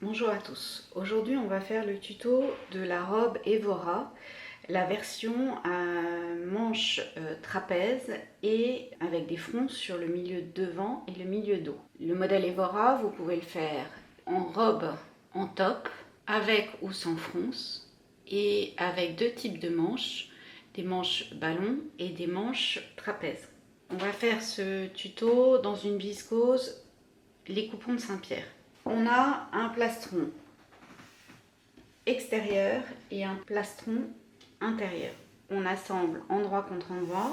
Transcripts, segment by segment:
Bonjour à tous, aujourd'hui on va faire le tuto de la robe Evora, la version à manches trapèze et avec des fronts sur le milieu devant et le milieu dos. Le modèle Evora, vous pouvez le faire en robe en top, avec ou sans fronce, et avec deux types de manches, des manches ballon et des manches trapèze. On va faire ce tuto dans une viscose, les coupons de Saint-Pierre. On a un plastron extérieur et un plastron intérieur. On assemble endroit contre endroit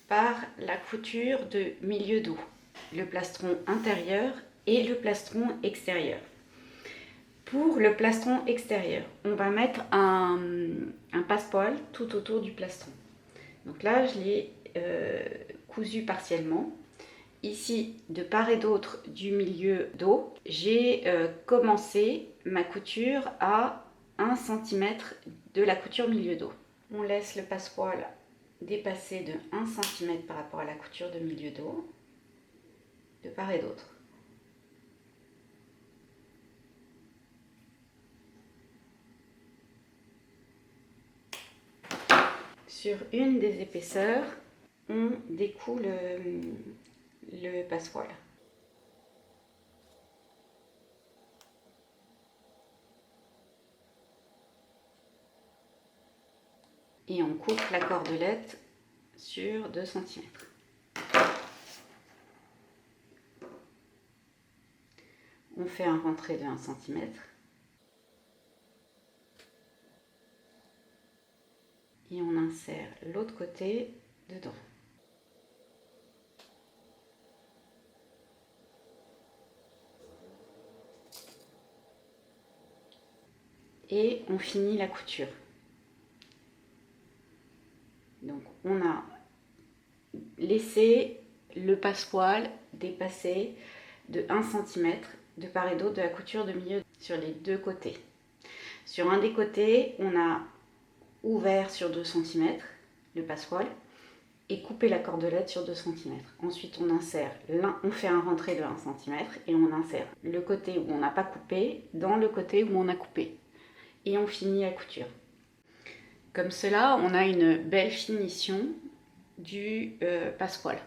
par la couture de milieu dos, le plastron intérieur et le plastron extérieur. Pour le plastron extérieur, on va mettre un passepoil tout autour du plastron. Donc là, je l'ai cousu partiellement. Ici, de part et d'autre du milieu dos, j'ai commencé ma couture à 1 cm de la couture milieu dos. On laisse le passepoil dépasser de 1 cm par rapport à la couture de milieu dos, de part et d'autre. Sur une des épaisseurs, on découle le passepoil. Et on coupe la cordelette sur 2 cm. On fait un rentré de 1 cm. Et on insère l'autre côté dedans. Et on finit la couture. Donc on a laissé le passepoil dépasser de 1 cm de part et d'autre de la couture de milieu sur les deux côtés. Sur un des côtés, on a ouvert sur 2 cm le passepoil et coupé la cordelette sur 2 cm. Ensuite, on fait un rentré de 1 cm et on insère le côté où on n'a pas coupé dans le côté où on a coupé. Et on finit la couture. Comme cela, on a une belle finition du passepoil.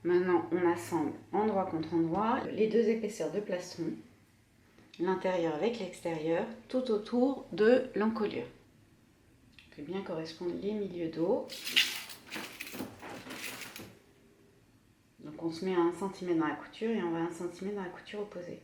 Maintenant, on assemble endroit contre endroit les deux épaisseurs de plastron, l'intérieur avec l'extérieur, tout autour de l'encolure. Fait bien correspondre les milieux dos. Donc on se met à 1 cm dans la couture et on va à 1 cm dans la couture opposée.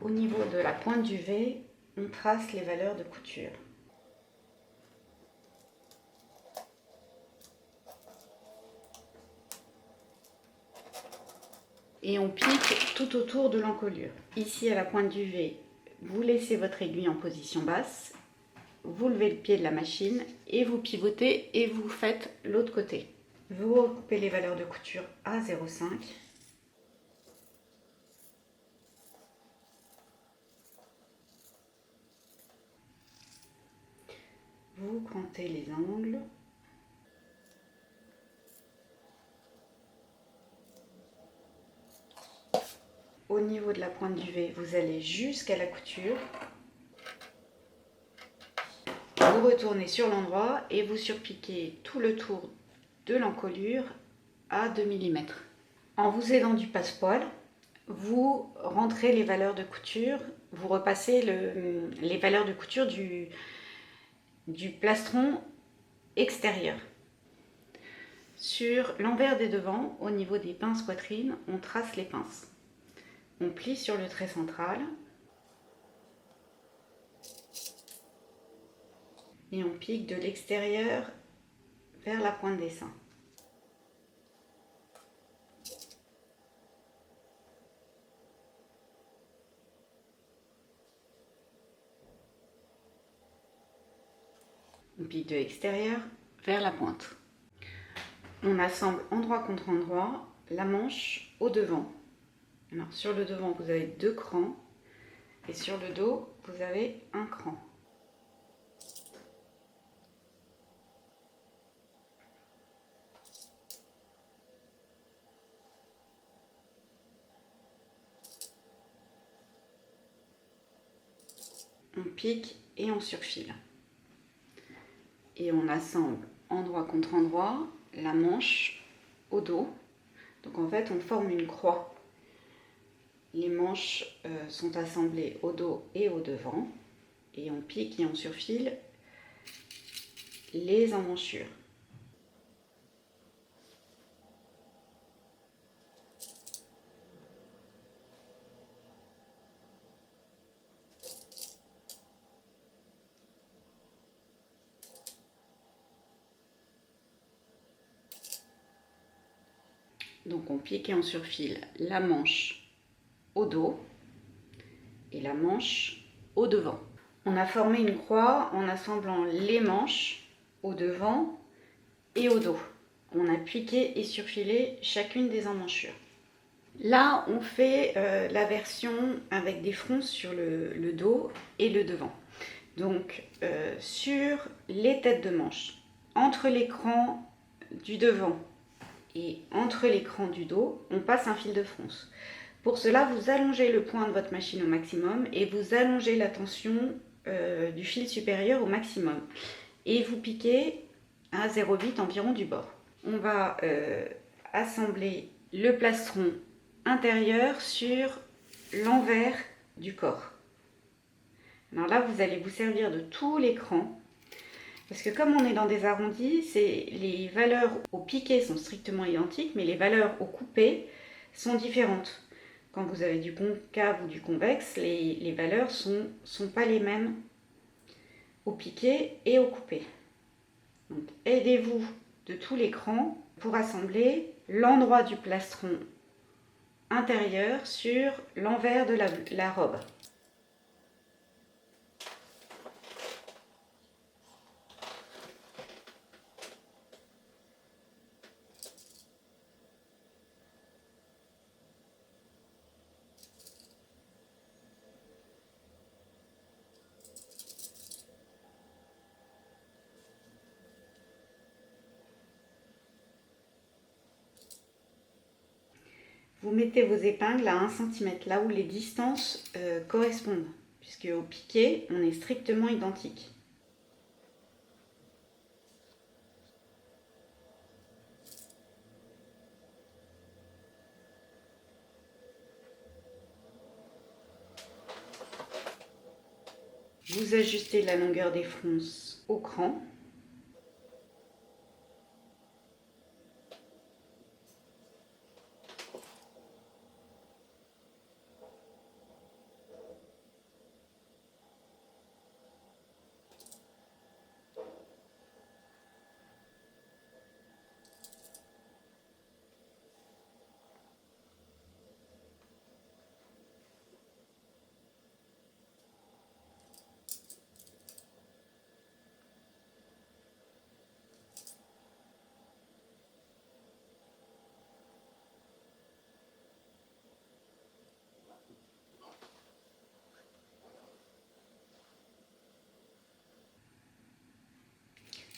Au niveau de la pointe du V, on trace les valeurs de couture. Et on pique tout autour de l'encolure. Ici à la pointe du V, vous laissez votre aiguille en position basse, vous levez le pied de la machine et vous pivotez et vous faites l'autre côté. Vous recoupez les valeurs de couture à 0,5. Vous crantez les angles. Au niveau de la pointe du V, vous allez jusqu'à la couture. Vous retournez sur l'endroit et vous surpiquez tout le tour de l'encolure à 2 mm. En vous aidant du passepoil, vous rentrez les valeurs de couture, vous repassez les valeurs de couture du plastron extérieur. Sur l'envers des devants, au niveau des pinces poitrine, on trace les pinces. On plie sur le trait central. et on pique de l'extérieur vers la pointe des seins. On pique de l'extérieur vers la pointe. On assemble endroit contre endroit la manche au devant. Alors sur le devant, vous avez 2 crans et sur le dos, vous avez un cran. On pique et on surfile. Et on assemble endroit contre endroit la manche au dos. Donc en fait, on forme une croix. Les manches sont assemblées au dos et au devant. Et on pique et on surfile les emmanchures. Donc on pique et on surfile la manche au dos et la manche au devant. On a formé une croix en assemblant les manches au devant et au dos. On a piqué et surfilé chacune des emmanchures. Là, on fait la version avec des fronces sur le dos et le devant. Donc, sur les têtes de manche, entre l'écran du devant et entre l'écran du dos, on passe un fil de fronce. Pour cela, vous allongez le point de votre machine au maximum et vous allongez la tension du fil supérieur au maximum. Et vous piquez à 0,8 environ du bord. On va assembler le plastron intérieur sur l'envers du corps. Alors là, vous allez vous servir de tout l'écran. Parce que comme on est dans des arrondis, les valeurs au piqué sont strictement identiques, mais les valeurs au coupé sont différentes. Quand vous avez du concave ou du convexe, les valeurs sont pas les mêmes au piqué et au coupé. Donc aidez-vous de tout l'écran pour assembler l'endroit du plastron intérieur sur l'envers de la robe. Vous mettez vos épingles à 1 cm, là où les distances correspondent, puisque au piqué, on est strictement identique. Vous ajustez la longueur des fronces au cran.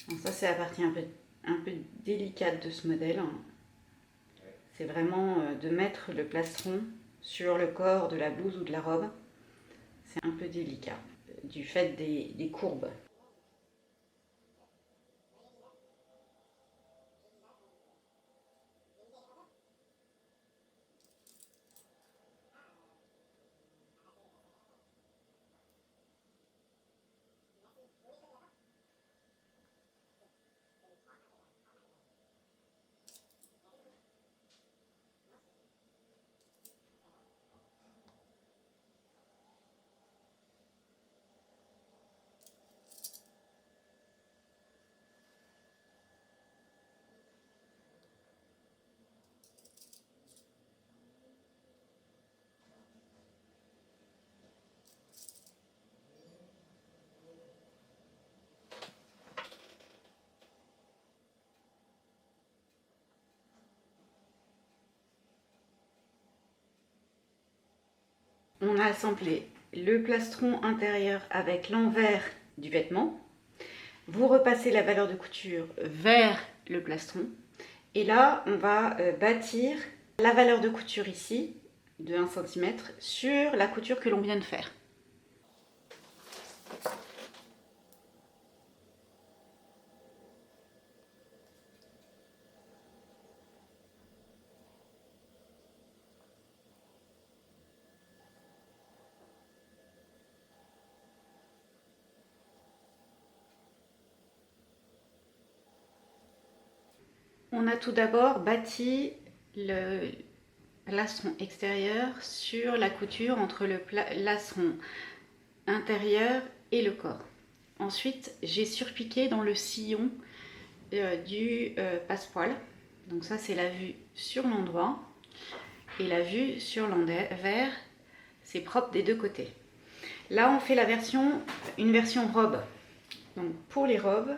Donc ça, c'est la partie un peu délicate de ce modèle. C'est vraiment de mettre le plastron sur le corps de la blouse ou de la robe. C'est un peu délicat du fait des courbes. On a assemblé le plastron intérieur avec l'envers du vêtement. Vous repassez la valeur de couture vers le plastron. Et là, on va bâtir la valeur de couture ici, de 1 cm, sur la couture que l'on vient de faire. On a tout d'abord bâti le plastron extérieur sur la couture entre le plastron intérieur et le corps. Ensuite, j'ai surpiqué dans le sillon du passepoil. Donc ça, c'est la vue sur l'endroit et la vue sur l'envers. C'est propre des deux côtés. Là, on fait une version robe. Donc pour les robes,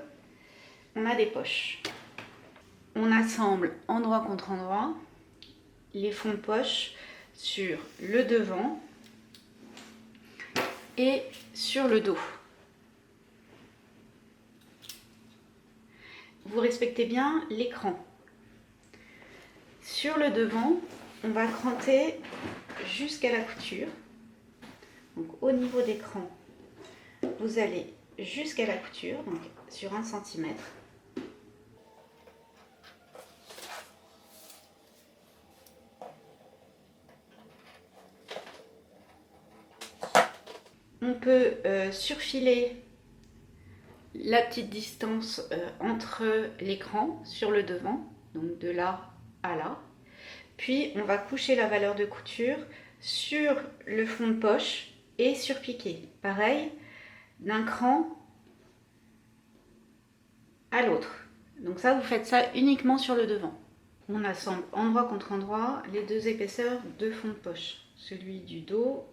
on a des poches. On assemble endroit contre endroit les fonds de poche sur le devant et sur le dos. Vous respectez bien l'écran. Sur le devant, on va cranter jusqu'à la couture. Donc au niveau d'écran, vous allez jusqu'à la couture, donc sur 1 cm. On peut surfiler la petite distance entre l'écran sur le devant, donc de là à là. Puis on va coucher la valeur de couture sur le fond de poche et surpiquer. Pareil, d'un cran à l'autre. Donc ça, vous faites ça uniquement sur le devant. On assemble endroit contre endroit les deux épaisseurs de fond de poche. Celui du dos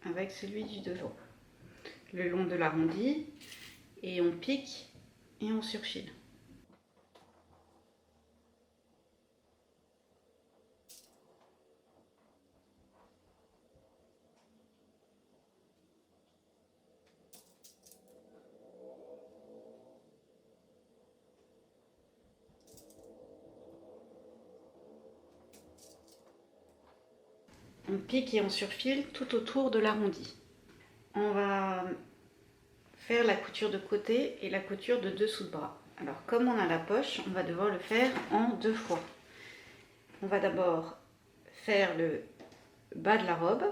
avec celui du devant. Le long de l'arrondi. Et on pique et on surfile. On pique et on surfile tout autour de l'arrondi. On va faire la couture de côté et la couture de dessous de bras. Alors comme on a la poche, on va devoir le faire en 2 fois. On va d'abord faire le bas de la robe.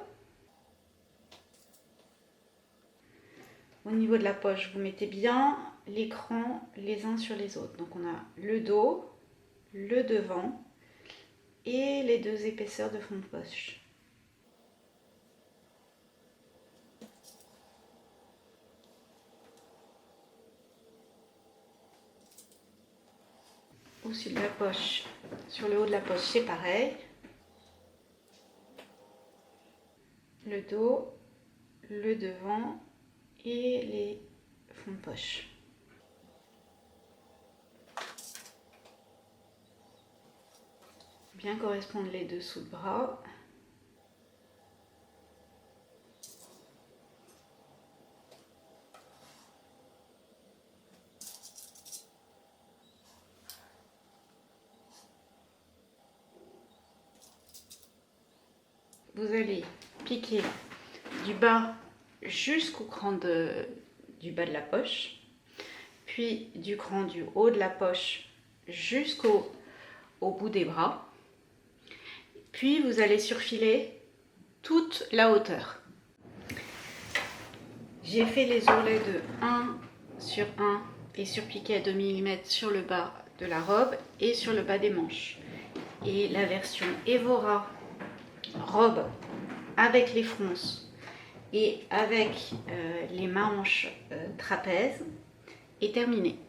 Au niveau de la poche, vous mettez bien l'écran les uns sur les autres. Donc on a le dos, le devant et les deux épaisseurs de fond de poche. Au-dessus de la poche, sur le haut de la poche, c'est pareil. Le dos, le devant et les fonds de poche. Bien correspondre les dessous de bras. Vous allez piquer du bas jusqu'au cran du bas de la poche, puis du cran du haut de la poche jusqu'au bout des bras, puis vous allez surfiler toute la hauteur. J'ai fait les ourlets de 1 sur 1 et surpiqué à 2 mm sur le bas de la robe et sur le bas des manches. Et la version Evora robe avec les fronces et avec les manches trapèzes est terminée.